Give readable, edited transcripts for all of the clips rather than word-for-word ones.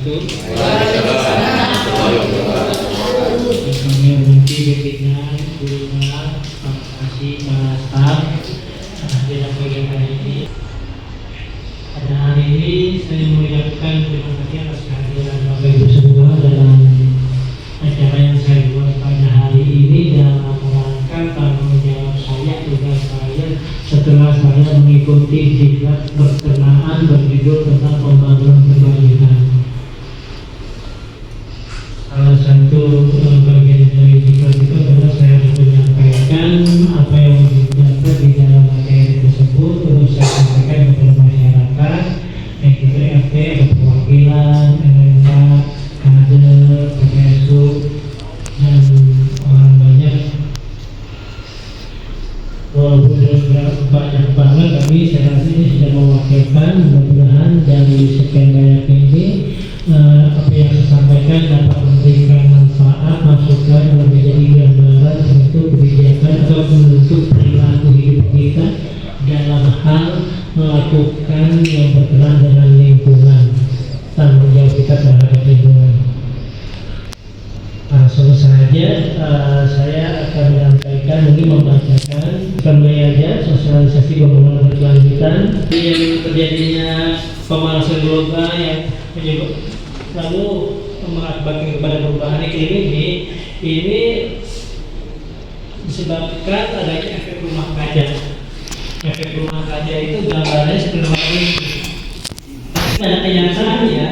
Kami hormati pimpinan, guru, kasih para staf dalam kegiatan ini. Pada hari ini saya mengucapkan terima kasih atas kehadiran Bapak Ibu semua dalam acara yang saya buat pada hari ini dalam rangka tanggung jawab saya juga saya setelah saya mengikuti diklat berkenaan berjudul tentang pembangunan berkelanjutan. Salah satu bagian dari diklat itu adalah saya menyampaikan apa yang didapat di dalam materi tersebut, terus saya sampaikan kepada masyarakat, baik itu RT, perwakilan, MMK, kader, PPSU, dan orang banyak. Walaupun banyak banget, tapi saya rasa ini sudah mewakilkan. Mudah-mudahan dari sekian banyak ini apa yang saya sampaikan dapat memberikan manfaat, masukan yang menjadi gambaran untuk kebijakan atau bentuk perilaku hidup kita dalam hal melakukan yang berkenaan dengan lingkungan, tanggung jawab kita terhadap lingkungan. Langsung saja saya akan menyampaikan, mungkin membacakan kembali aja sosialisasi pembangunan berkelanjutan yang terjadinya pemanasan global yang menyebabkan lalu mengakibatkan kepada perubahan iklim ini disebabkan adanya efek rumah kaca. Efek rumah kaca itu gambarnya seperti ini. Pada kenyataannya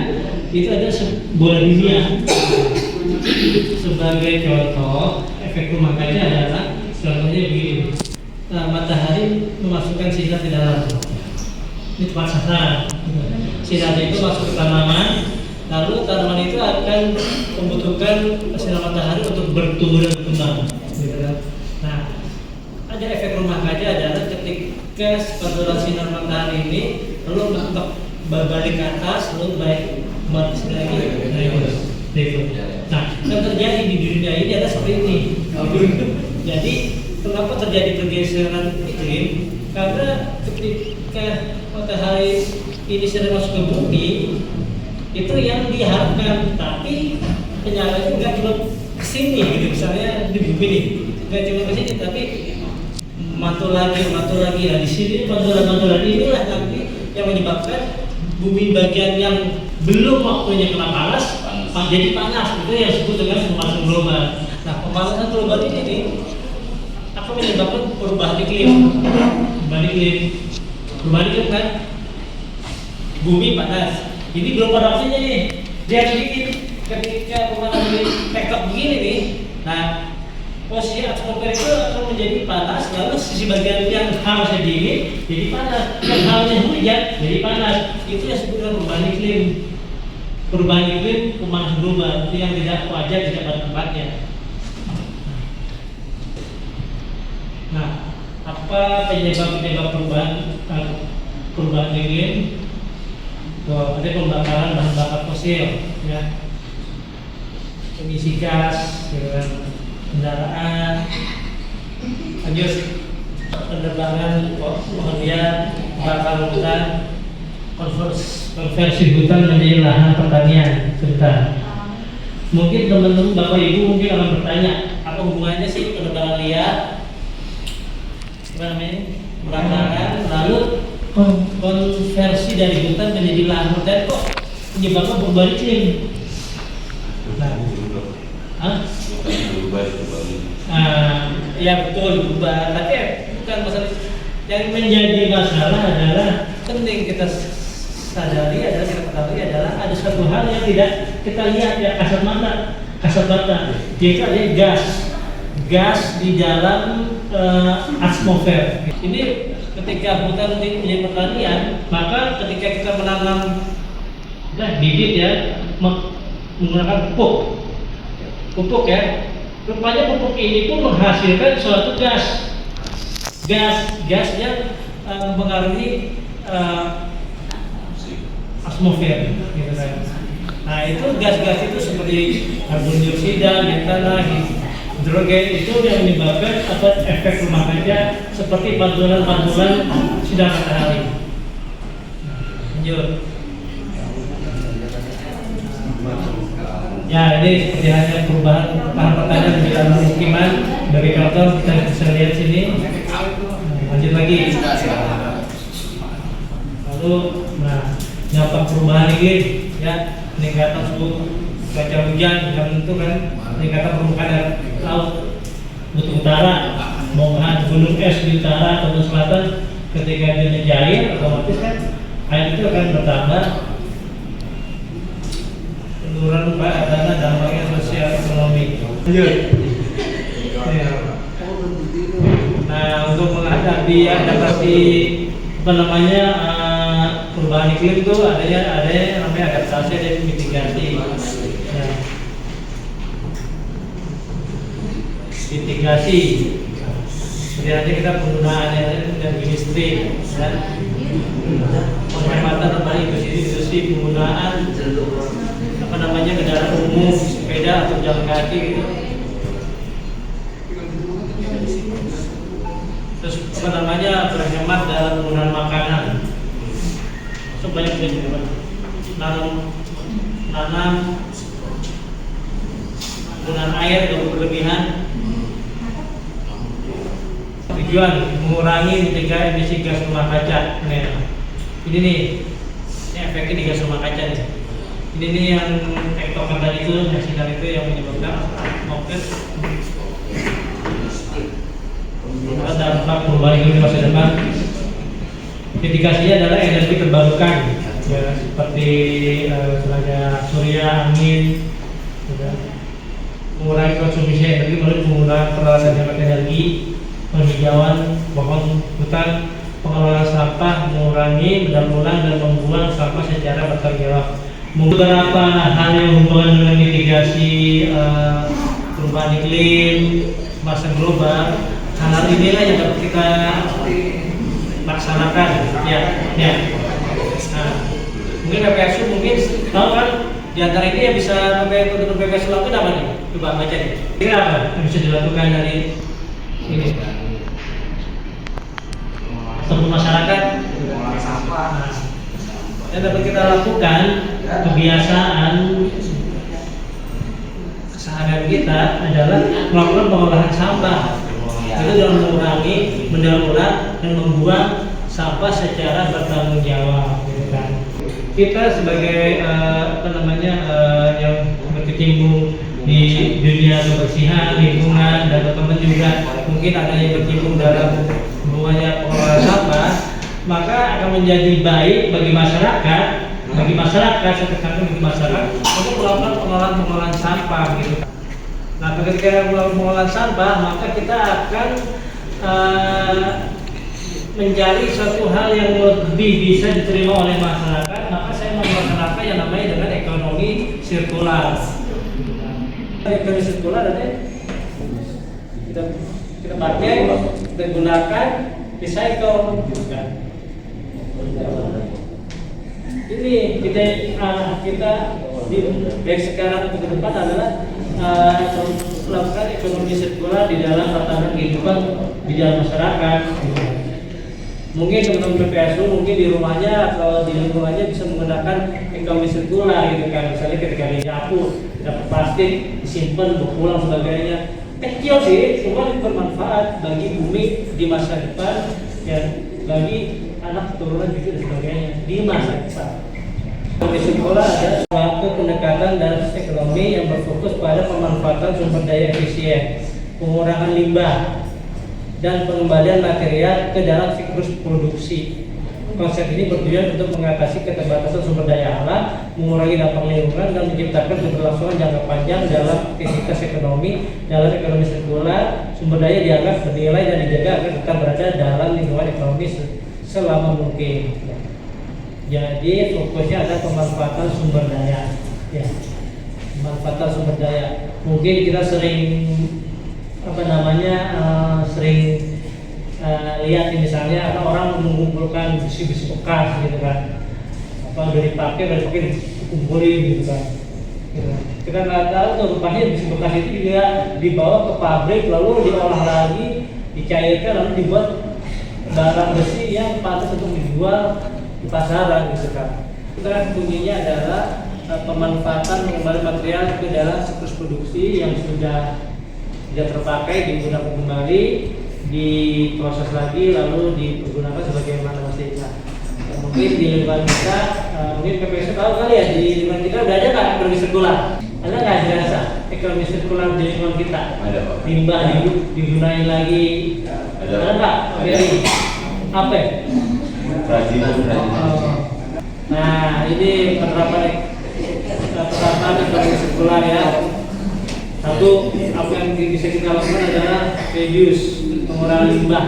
itu ada bola dunia. Sebagai contoh, efek rumah kaca adalah contohnya begini. Matahari memasukkan sinar di dalam. Ini tepat sasaran. Sinar itu masuk ke tanaman, lalu tanaman itu akan membutuhkan sinar matahari untuk bertumbuh dan berkembang. Nah, ada efek rumah kaca adalah ketika pantulan sinar matahari ini lalu berbalik ke atas, lalu baik kembali lagi. Nah, yang terjadi di dunia ini adalah seperti ini. Jadi, kenapa terjadi pergeseran iklim? Karena ketika matahari ini sedang masuk ke bumi, itu yang diharapkan, tapi kenyataannya nggak cuma kesini gitu, misalnya di bumi ini nggak cuma kesini, tapi mantul lagi. Nah di sini mantulan inilah nanti yang menyebabkan bumi bagian yang belum waktunya kena panas jadi panas. Itu yang disebut dengan pemanasan global. Nah, pemanasan global ini akan menyebabkan perubahan iklim. Perubahan iklim kan, bumi panas. Ini belum pada waktunya nih. Dia sedikit ketika pemanasan tektok begini nih. Nah, posisi atmosfer itu akan menjadi panas, lalu sisi bagian yang harusnya dingin jadi panas, yang harusnya hujan jadi panas. Itu yang disebut dengan perubahan iklim. Perubahan iklim, pemanasan global itu yang tidak wajar, tidak pada tempatnya. Nah, apa penyebab perubahan iklim? Ada pembakaran bahan bakar fosil, ya, emisi gas, kendaraan, lanjut penerbangan pohon liar, bakar hutan, konversi hutan menjadi lahan pertanian. Sebentar, mungkin teman-teman Bapak Ibu mungkin akan bertanya, apa hubungannya sih penerbangan liar, bakaran, lalu konversi dari hutan menjadi lahan pertanian, kok menyebabkan perubahan iklim? Ya betul berubah, tapi bukan masalah. Yang menjadi masalah adalah penting kita sadari adalah ada satu hal yang tidak kita lihat ya kasat mata, yaitu ada gas di dalam atmosfer. Ini ketika hutan menjadi pertanian, maka ketika kita menanam bibit ya, menggunakan pupuk ya, rupanya pupuk ini pun menghasilkan suatu gas yang mempengaruhi atmosfer gitu kan. Nah itu gas-gas itu seperti karbon dioksida, metana, hidrogen, itu yang menyebabkan efek rumah kaca seperti pantulan sinar matahari. Lanjut. Ya, ini seperti halnya perubahan lahan pertanian di dalam pemukiman dari kantor kita bisa lihat sini. Lanjut lagi. Lalu, dampak perubahan iklim, ya, peningkatan suhu cuaca hujan yang itu kan peningkatan permukaan air laut kutub utara, bongkahan gunung es di utara atau di selatan ketika dia mencair, otomatis kan air itu akan bertambah. Penurunan karena dampaknya sosial ekonomi. Lanjut. Nah, untuk menghadapi adaptasi perubahan iklim itu ada yang namanya adaptasi, ada mitigasi. Nah, mitigasi sebenarnya kita penggunaan energi listrik dan penghematan tentang industri penggunaan kendaraan umum, sepeda atau jalan kaki gitu. Terus berhemat dalam penggunaan makanan. Banyak nanam penggunaan air yang berlebihan. Tujuan mengurangi mencegah emisi gas rumah kaca. Ini nih, efeknya di gas rumah kaca nih. Ini nih yang tektokan tadi itu, sinar itu yang menyebabkan okes. Dampak perubahan iklim di masa depan. Mitigasinya adalah energi terbarukan, ya, seperti tenaga surya, angin, mengurangi konsumsi energi melalui penggunaan peralatan hemat energi, penghijauan pohon hutan, pengelolaan sampah, mengurangi, mendaur ulang dan membuang sampah secara bertanggung jawab. Beberapa hal yang hubungan dengan mitigasi perubahan iklim masa global, hal inilah yang dapat kita laksanakan. Ya. Nah, mungkin PPSU mungkin tahu kan, di antara ini yang bisa untuk PPSU lakukan apa nih? Coba baca nih. Kira apa yang bisa dilakukan dari ini? Untuk masyarakat sampah. Yang dapat kita lakukan kebiasaan keseharian kita adalah melakukan pengolahan sampah. Itu dalam mengurangi, mendaur ulang dan membuang sampah secara bertanggung jawab, gitu kan. Kita sebagai yang berkecimpung di dunia kebersihan lingkungan dan teman-teman juga mungkin ada yang berkecimpung dalam hubungannya pengelolaan sampah, maka akan menjadi baik bagi masyarakat untuk melakukan pengolahan sampah, gitu. Nah, ketika melakukan pengolahan sampah, maka kita akan mencari suatu hal yang lebih bisa diterima oleh masyarakat. Maka saya melaksanakan yang namanya dengan ekonomi sirkular. Ekonomi sirkular adalah kita pakai, kita gunakan, recycle. Ini kita dari sekarang ke depan adalah melakukan ekonomi sirkular di dalam tatanan kehidupan di dalam masyarakat. Mungkin teman-teman PPSU mungkin di rumahnya atau di lingkungannya bisa menggunakan ekonomi sirkular, gitu kan. Misalnya ketika dia nyapu, dapat plastik, disimpan, berpulang sebagainya. Kecil sih, cuma bermanfaat bagi bumi di masa depan dan bagi anak keturunan juga dan sebagainya di masa depan. Ekonomi sirkular adalah suatu pendekatan dalam ekonomi yang berfokus pada pemanfaatan sumber daya efisien, pengurangan limbah, dan pengembalian material ke dalam siklus produksi. Konsep ini bertujuan untuk mengatasi keterbatasan sumber daya alam, mengurangi dampak lingkungan, dan menciptakan keberlangsungan jangka panjang dalam aktivitas ekonomi. Dalam ekonomi sirkular, sumber daya dianggap bernilai dan dijaga agar tetap berada dalam lingkungan ekonomi selama mungkin. Jadi fokusnya ada pemanfaatan sumber daya. Ya, pemanfaatan sumber daya. Mungkin kita sering lihat misalnya ada orang mengumpulkan besi-besi bekas, gitu kan, udah dipakai dikumpulin, gitu kan. Kita nggak tahu tuh rupanya besi bekas itu juga dibawa ke pabrik, lalu diolah lagi, dicairkan, lalu dibuat barang besi yang pantas untuk dijual di pasaran, gitu kan. Kita kuncinya adalah pemanfaatan mengembalikan material ke dalam siklus produksi yang sudah tidak terpakai digunakan kembali, diproses lagi lalu dipergunakan sebagaimana mestinya. Mungkin di lingkungan kita, mungkin PPSU tahu kali ya, di lingkungan kita udah ada nggak ekonomi sirkular? Ada nggak dirasa ekonomi sirkular di lingkungan kita? Ada. Limbah digunain lagi. Ada nggak? Apa? Kerajinan. Nah, ini penerapan ekonomi sirkular ya. Satu, apa yang bisa kita lakukan adalah reduce, mengurangi limbah.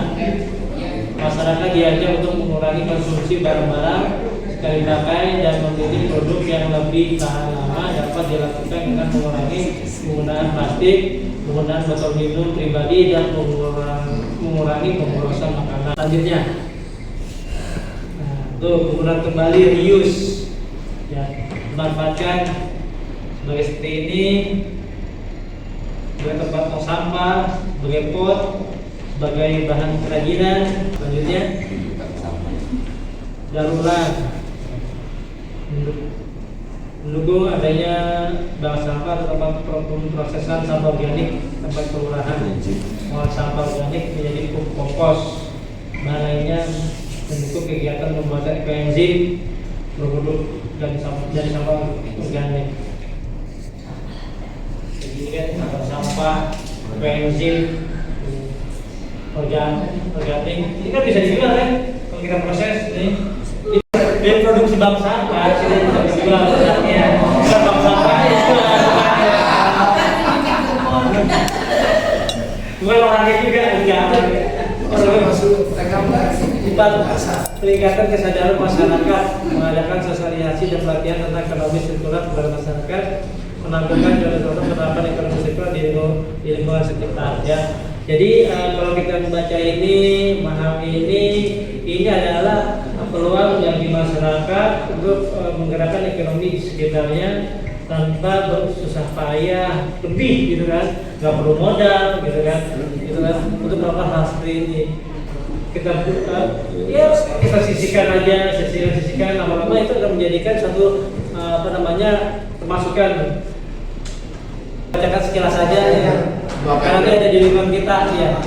Masyarakat diajak untuk mengurangi konsumsi barang-barang sekali pakai dan memilih produk yang lebih tahan lama. Dapat dilakukan dengan mengurangi penggunaan plastik, penggunaan botol minum pribadi, dan mengurangi pemborosan makanan. Selanjutnya, penggunaan kembali reuse, ya, memanfaatkan sebagai seperti ini, sebagai tempat tong sampah, sebagai pot, sebagai bahan kerajinan. Selanjutnya, daur ulang, mendukung adanya bank sampah atau tempat pemrosesan sampah organik, tempat kelurahan mengolah sampah organik menjadi pupuk kompos. Bahan lainnya mendukung kegiatan pembuatan ekoenzim berproduk dari sampah organik. Jadi kan sampah ekoenzim organik ini kan bisa dijual kan kalau kita proses ini dari produksi bank sampah sudah bisa dijual produknya, bukan bank sampah bukan orangnya juga enggak orangnya masuk peningkatan kesadaran masyarakat, mengadakan sosialisasi dan pelatihan tentang ekonomi sirkular kepada masyarakat, menampilkan contoh-contoh penerapan ekonomi sirkular di lingkungan sekitar ya. Jadi kalau kita membaca ini, memahami ini adalah peluang bagi masyarakat untuk menggerakkan ekonomi di sekitarnya tanpa bersusah payah lebih gitu kan, nggak perlu modal gitu kan, untuk melakukan hal seperti ini. Kita kita sisihkan aja, sisihkan lama-lama itu akan menjadikan satu pemasukan. Bacakan sekilas saja ya. Karena dia ada di lingkungan kita ya.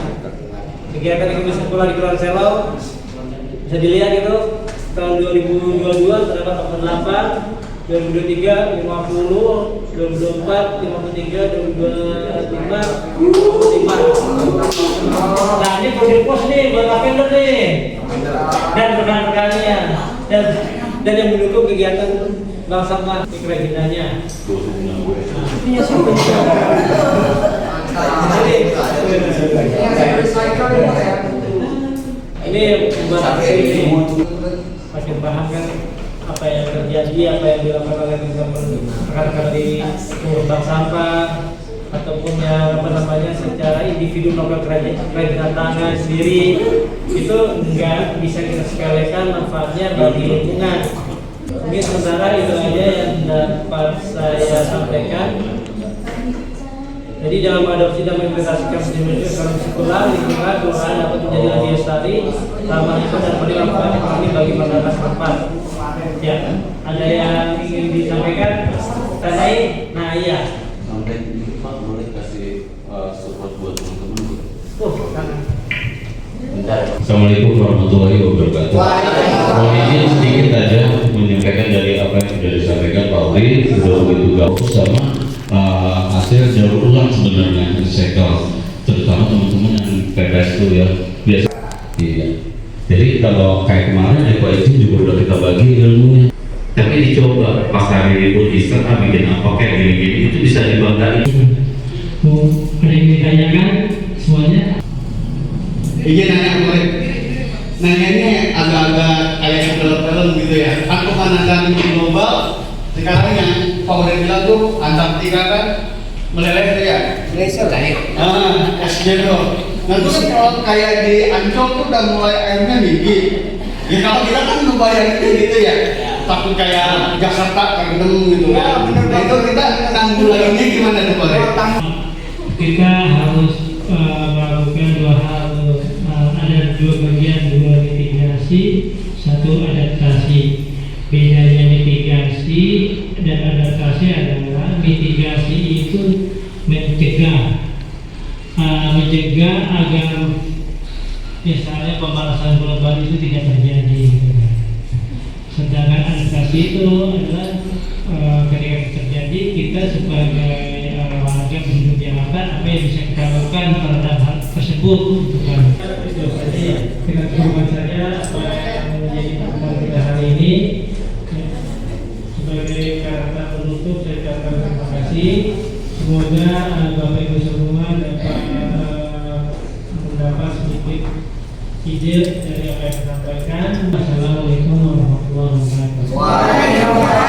Kegiatan ekonomi sirkular di Kelurahan Selo bisa dilihat itu tahun 2022 terdapat 48, 2023 50, 2024 53, 2025 55. Nah ini pos nih buat Lavender nih dan rekan-rekannya dan yang mendukung kegiatan bank sampah kerajinannya. Ini siapa ini membuat ini makin paham kan apa yang terjadi, apa yang dilakukan oleh rekan-rekan di bank sampah ataupun yang secara individu melakukan kerajinan tangan sendiri itu nggak bisa kita sepelekan manfaatnya bagi lingkungan. Mungkin sementara itu aja yang dapat saya sampaikan. Jadi dalam mengadopsi dan mengimplementasikan sistem ekonomi sirkular, lingkungan kelurahan dapat menjadi lebih lestari, ramah lingkungan dan memberi manfaat ekonomi bagi masyarakat setempat. Ya, ada yang ingin disampaikan? Tanai, nah iya. Sampai ini Pak boleh kasih support buat teman-teman. Assalamualaikum warahmatullahi wabarakatuh. Mohon izin sedikit aja menyampaikan dari apa yang sudah disampaikan Pak Uri, sudah begitu bagus sama hasil daur ulang sebenarnya di sektor, terutama teman-teman yang PPS itu ya biasa. Iya. Jadi kalau kayak kemarin Eko itu juga udah kita bagi ilmunya. Tapi dicoba pas hari libur Easter bikin apa kayak gini-gini itu bisa dibanggain. Ada yang ditanyakan semuanya? Iya nanyanya agak-agak kayak film-film gitu ya. Aku pemanasan global sekarang yang Pak Udah bilang tuh Antartika kan meleleh tuh ya. Glacier naik. Es gitu. Nah terus kalau kayak di Ancol tuh udah mulai airnya tinggi. Ya kalau kita kan ngebayangin gitu ya. Takut kayak Jakarta terendam gitu. Ya benar. Nah itu kita nanggulanginnya gimana tuh Pak? Kita harus melakukan dua hal, ada dua bagian, dua mitigasi, satu adaptasi. Bedanya mitigasi dan adaptasi mitigasi itu mencegah agar misalnya pemanasan global itu tidak terjadi. Sedangkan adaptasi itu adalah ketika terjadi kita sebagai warga penduduk Jakarta apa yang bisa kita lakukan terhadap hal tersebut gitu kan. Itu saja ya. Dengan kehidupan saja apa yang menjadi pertemuan kita hari ini. Sebagai kata penutup saya ucapkan terima kasih. Semoga Bapak Ibu semua dapat mendapat sedikit ide dari apa yang disampaikan. Wassalamualaikum warahmatullahi wabarakatuh.